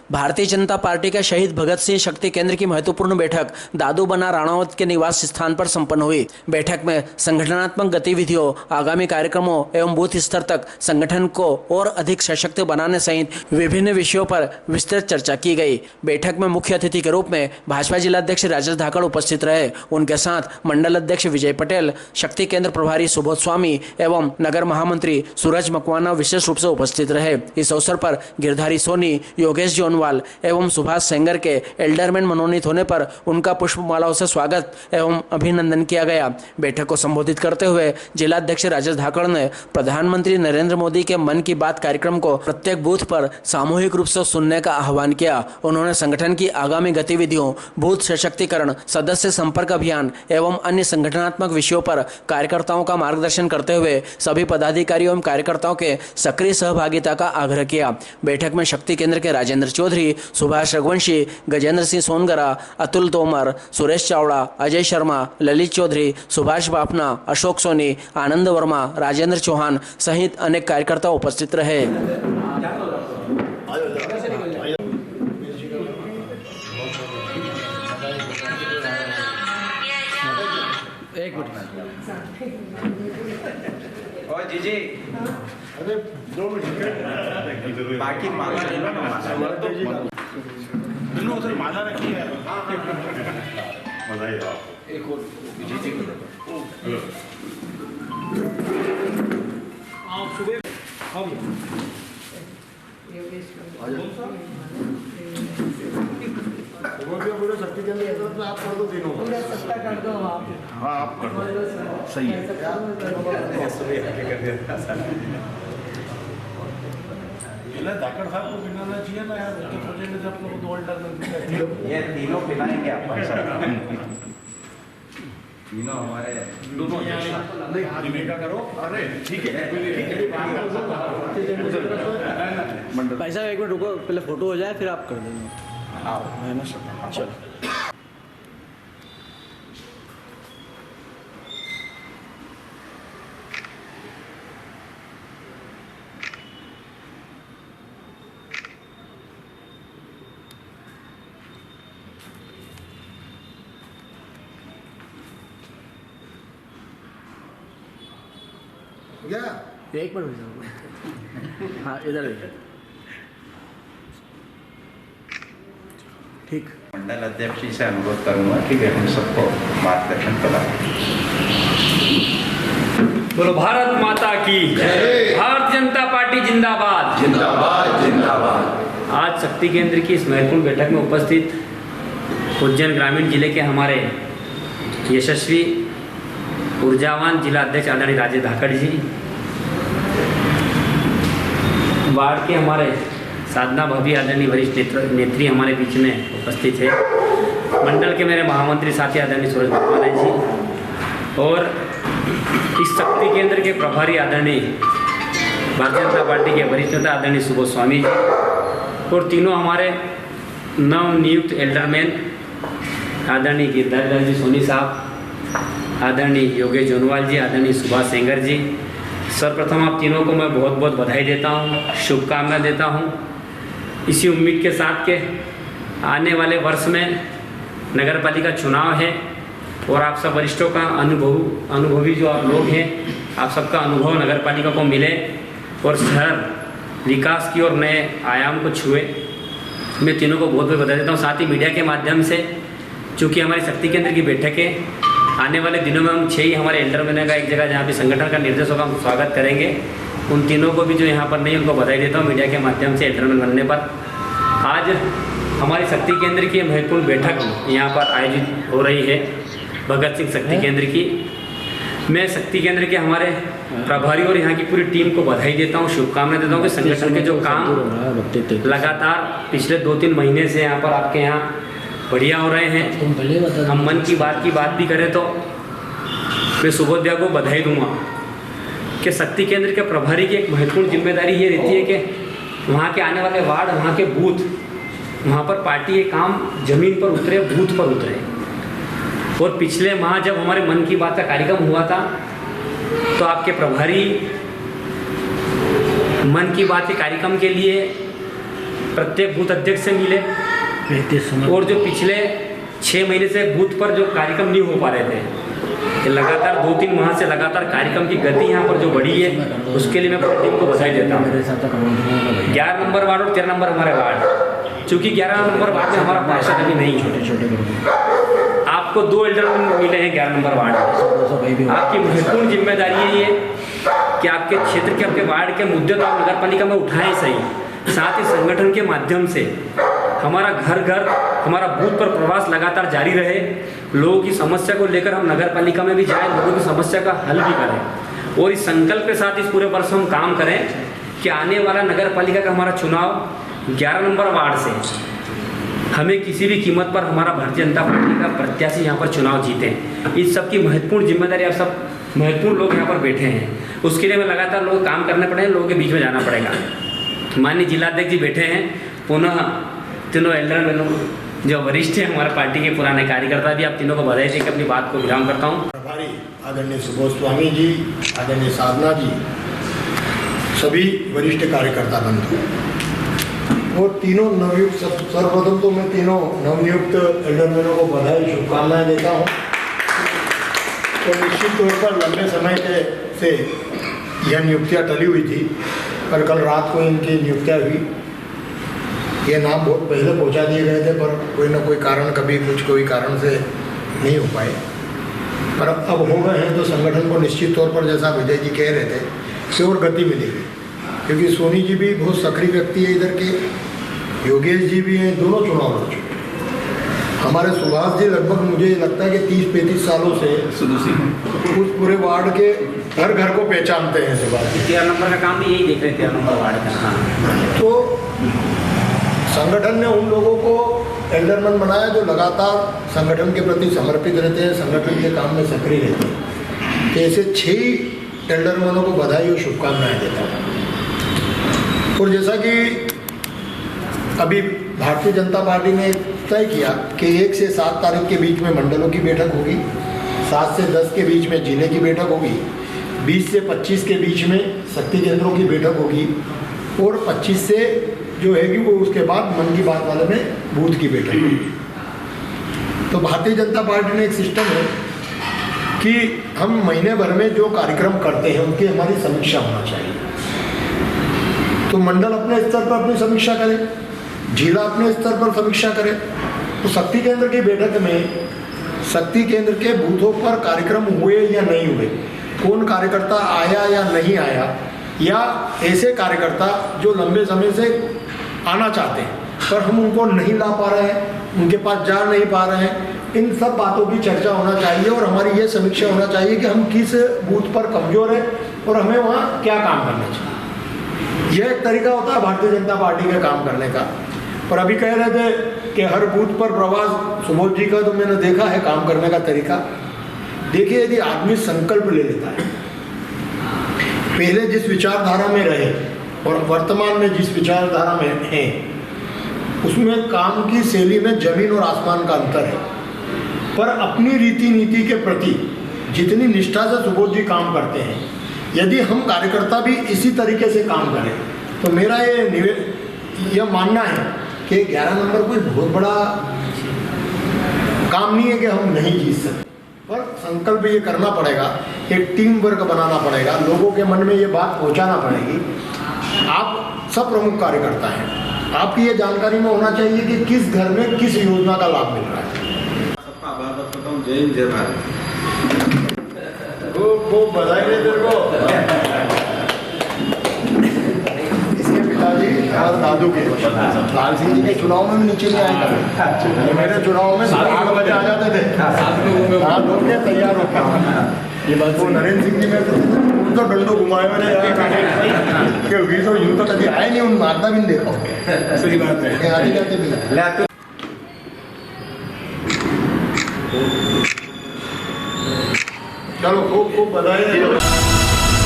Bharatiya Janata party के शहीद भगत सिंह शक्ति केंद्र की महत्वपूर्ण बैठक दादू बना राणावत के निवास स्थान पर संपन्न हुई। बैठक में संगठनात्मक गतिविधियों, आगामी कार्यक्रमों एवं बूथ स्तर तक संगठन को और अधिक सशक्त बनाने सहित विभिन्न विषयों पर विस्तृत चर्चा की गई। बैठक में मुख्य अतिथि के रूप में भाजपा जिलाध्यक्ष राजेश धाकड़ उपस्थित रहे। उनके साथ मंडल अध्यक्ष विजय पटेल, शक्ति केंद्र प्रभारी सुबोध स्वामी एवं नगर महामंत्री सूरज मकवाना विशेष रूप से उपस्थित रहे। इस अवसर पर गिरधारी सोनी, योगेश जोनवाल एवं सुभाष सेंगर के एल्डरमैन मनोनीत होने पर उनका पुष्पमालाओं से स्वागत एवं अभिनंदन किया गया। बैठक को संबोधित करते हुए जिलाध्यक्ष राजेश धाकड़ ने प्रधानमंत्री नरेंद्र मोदी के मन की बात कार्यक्रम को प्रत्येक बूथ पर सामूहिक रूप से सुनने का आह्वान किया। उन्होंने संगठन की आगामी गतिविधियों, बूथ सशक्तिकरण, सदस्य संपर्क अभियान एवं अन्य संगठनात्मक विषयों पर कार्यकर्ताओं का मार्गदर्शन करते हुए सभी पदाधिकारियों एवं कार्यकर्ताओं के सक्रिय सहभागिता का आग्रह किया। बैठक में शक्ति केंद्र के राजेंद्र चौधरी, सुभाष रघुवंशी, गजेंद्र सिंह सोनगरा, अतुल तोमर, सुरेश चावड़ा, अजय शर्मा, ललित चौधरी, सुभाष बापना, अशोक सोनी, आनंद वर्मा, राजेंद्र चौहान सहित अनेक कार्यकर्ता उपस्थित रहे। एक और जीजी अरे 2 मिनट बाकी माला ले लो ना, दोनों उधर माला रखी है। बधाई आपको। एक और जीजी को देखो। आप सुबह हम पूरा शक्ति के लिए तो आप कर दो तीनों पूरा सत्ता कर दो आप। हाँ आप कर दो, सही है। धाकड़ साहब को पिलाना चाहिए ना यार, उसके प्रोजेक्ट में जब लोग 2 अल्टर ये तीनों पिलाएंगे आप तीनों हमारे दोनों नहीं करो। अरे ठीक है भाई साहब एक मिनट रुको, पहले फोटो हो जाए फिर आप कर देंगे। आओ है ना, चलो। एक मिनट, हाँ इधर ठीक। मंडल अध्यक्ष जी से अनुरोध करूंगा कि वे हम सबको मार्गदर्शन कराएं। बोलो भारत माता की जय। भारतीय जनता पार्टी जिंदाबाद जिंदाबाद जिंदाबाद। आज शक्ति केंद्र की इस महत्वपूर्ण बैठक में उपस्थित उज्जैन ग्रामीण जिले के हमारे यशस्वी ऊर्जावान जिला अध्यक्ष आदरणीय राजेश धाकड़ जी, वार्ड के हमारे साधना भाभी आदरणीय वरिष्ठ नेत्री हमारे बीच में उपस्थित है, मंडल के मेरे महामंत्री साथी आदरणीय सूरज मकवाना जी और इस शक्ति केंद्र के प्रभारी आदरणीय भारतीय जनता पार्टी के वरिष्ठ नेता आदरणीय सुबोध स्वामी जी और तीनों हमारे नवनियुक्त एल्डरमैन आदरणीय गिरधारी जी सोनी साहब, आदरणीय योगेश जोनवाल जी, आदरणीय सुभाष सेंगर जी। सर्वप्रथम आप तीनों को मैं बहुत बहुत बधाई देता हूँ, शुभकामनाएं देता हूँ, इसी उम्मीद के साथ के आने वाले वर्ष में नगरपालिका चुनाव है और आप सब वरिष्ठों का अनुभवी जो आप लोग हैं, आप सबका अनुभव नगरपालिका को मिले और शहर विकास की ओर नए आयाम को छुए। मैं तीनों को बहुत बहुत बधाई देता हूँ। साथ ही मीडिया के माध्यम से, चूँकि हमारी शक्ति केंद्र की बैठकें आने वाले दिनों में हम 6 ही हमारे एल्डरमैन का एक जगह जहाँ पे संगठन का निर्देशों का हम स्वागत करेंगे, उन तीनों को भी जो यहाँ पर नहीं उनको बधाई देता हूँ मीडिया के माध्यम से एल्डरमैन बनने पर। आज हमारी शक्ति केंद्र की महत्वपूर्ण बैठक यहाँ पर आयोजित हो रही है भगत सिंह शक्ति केंद्र की। मैं शक्ति केंद्र के हमारे प्रभारी और यहाँ की पूरी टीम को बधाई देता हूँ, शुभकामनाएं देता हूँ कि संगठन के जो काम लगातार पिछले 2-3 महीने से यहाँ पर आपके यहाँ बढ़िया हो रहे हैं। हम मन की बात भी करें तो मैं सुबोध भैया को बधाई दूंगा कि शक्ति केंद्र के प्रभारी की एक महत्वपूर्ण जिम्मेदारी ये रहती है कि वहाँ के आने वाले वार्ड, वहाँ के बूथ, वहाँ पर पार्टी ये काम जमीन पर उतरे, बूथ पर उतरे। और पिछले माह जब हमारे मन की बात का कार्यक्रम हुआ था तो आपके प्रभारी मन की बात के कार्यक्रम के लिए प्रत्येक बूथ अध्यक्ष से मिले और जो पिछले 6 महीने से बूथ पर जो कार्यक्रम नहीं हो पा रहे थे, कि लगातार 2-3 माह से लगातार कार्यक्रम की गति यहाँ पर जो बढ़ी है, उसके लिए मैं पूरी टीम को बधाई देता हूँ। 11 नंबर वार्ड और 13 नंबर हमारे वार्ड, चूँकि 11 नंबर वार्ड में हमारा पार्षद अभी नहीं है। आपको 2 एल्डर मिले हैं 11 नंबर वार्ड में। आपकी महत्वपूर्ण जिम्मेदारी है ये कि आपके क्षेत्र के, आपके वार्ड के मुद्दे तो आप नगर पालिका में उठाएं सही, साथ ही संगठन के माध्यम से हमारा घर घर, हमारा बूथ पर प्रवास लगातार जारी रहे। लोगों की समस्या को लेकर हम नगर पालिका में भी जाएं, लोगों की समस्या का हल भी करें और इस संकल्प के साथ इस पूरे वर्ष हम काम करें कि आने वाला नगर पालिका का हमारा चुनाव 11 नंबर वार्ड से हमें किसी भी कीमत पर हमारा भारतीय जनता पार्टी का प्रत्याशी यहाँ पर चुनाव जीतें। इस सब की महत्वपूर्ण जिम्मेदारी आप सब महत्वपूर्ण लोग यहाँ पर बैठे हैं, उसके लिए हमें लगातार लोग काम करने पड़ेंगे, लोगों के बीच में जाना पड़ेगा। माननीय जिलाध्यक्ष जी बैठे हैं, पुनः तीनों एल्डर में जो वरिष्ठ हैं हमारे पार्टी के पुराने कार्यकर्ता भी, आप तीनों को बधाई देकर अपनी बात को विराम करता हूँ। प्रभारी आदरणीय सुबोध स्वामी जी, आदरणीय साधना जी, सभी वरिष्ठ कार्यकर्ता बंधु और तीनों नवयुक्त, सर्वप्रथम तो मैं तीनों नवनियुक्त एल्डरमैनों को बधाई शुभकामनाएं देता हूं। तो निश्चित तौर पर लंबे समय से यह नियुक्तियां टली हुई थी, पर कल रात को इनकी नियुक्तियां हुई। ये नाम बहुत पहले पहुंचा दिए गए थे, पर कोई ना कोई कारण, कभी कोई कारण से नहीं हो पाए, पर अब हो गए हैं। तो संगठन को निश्चित तौर पर, जैसा विजय जी कह रहे थे, कि और गति मिलेगी, क्योंकि सोनी जी भी बहुत सक्रिय व्यक्ति है इधर के, योगेश जी भी हैं, दोनों चुनाव लड़ चुके। हमारे सुभाष जी लगभग मुझे लगता है कि 30-35 सालों से उस पूरे वार्ड के घर घर को पहचानते हैं। सुभाष जी 13 नंबर का काम भी यही देख रहे थे, 13 नंबर वार्ड का। तो संगठन ने उन लोगों को एल्डरमैन बनाया जो लगातार संगठन के प्रति समर्पित रहते हैं, संगठन के काम में सक्रिय रहते हैं। तो ऐसे 6 एल्डरमैनों को बधाई और शुभकामनाएं देता हूँ। और जैसा कि अभी भारतीय जनता पार्टी ने तय किया कि 1 से 7 तारीख के बीच में मंडलों की बैठक होगी, 7 से 10 के बीच में जिले की बैठक होगी, 20 से 25 के बीच में शक्ति केंद्रों की बैठक होगी और 25 से जो है कि वो उसके बाद मन की बात वाले में बूथ की बैठक होगी। तो भारतीय जनता पार्टी ने एक सिस्टम है कि हम महीने भर में जो कार्यक्रम करते हैं उनकी हमारी समीक्षा होना चाहिए। तो मंडल अपने स्तर पर अपनी समीक्षा करे, जिला अपने स्तर पर समीक्षा करे। तो शक्ति केंद्र की बैठक में शक्ति केंद्र के बूथों पर कार्यक्रम हुए या नहीं हुए, कौन कार्यकर्ता आया या नहीं आया, या ऐसे कार्यकर्ता जो लंबे समय से आना चाहते हैं पर हम उनको नहीं ला पा रहे हैं, उनके पास जा नहीं पा रहे हैं, इन सब बातों की चर्चा होना चाहिए और हमारी ये समीक्षा होना चाहिए कि हम किस बूथ पर कमजोर हैं और हमें वहाँ क्या काम करना चाहिए। यह एक तरीका होता है भारतीय जनता पार्टी के काम करने का। पर अभी कह रहे थे कि हर बूथ पर प्रवास, सुबोध जी का तो मैंने देखा है काम करने का तरीका। देखिए, यदि आदमी संकल्प ले लेता है, पहले जिस विचारधारा में रहे और वर्तमान में जिस विचारधारा में है, उसमें काम की शैली में जमीन और आसमान का अंतर है। पर अपनी रीति नीति के प्रति जितनी निष्ठा से सुबोध जी काम करते हैं, यदि हम कार्यकर्ता भी इसी तरीके से काम करें, तो मेरा यह मानना है कि 11 नंबर कोई बहुत बड़ा काम नहीं है कि हम नहीं जीत सकते। पर संकल्प ये करना पड़ेगा, एक टीम वर्क बनाना पड़ेगा, लोगों के मन में ये बात पहुंचाना पड़ेगी। आप सब प्रमुख कार्यकर्ता हैं, आपकी ये जानकारी में होना चाहिए कि किस घर में किस योजना का लाभ मिल रहा है। सबका आभार व्यक्त करता हूँ। जय हिंद, जय भारत। वो बधाई दे तेरे को। इसके पिताजी और दादू के लाल सिंह जी के चुनाव में भी नीचे नहीं आए, मेरे चुनाव में 8 बजे आ जाते थे। हाँ, लोग क्या तैयार होते। ये बात वो नरेंद्र सिंह जी में तो डंडो घुमाए मैंने क्योंकि तो यूँ तो कभी आए नहीं, उन मारता भी नहीं देखा। सही बात है, आते जाते भी। चलो खूब खूब बधाई।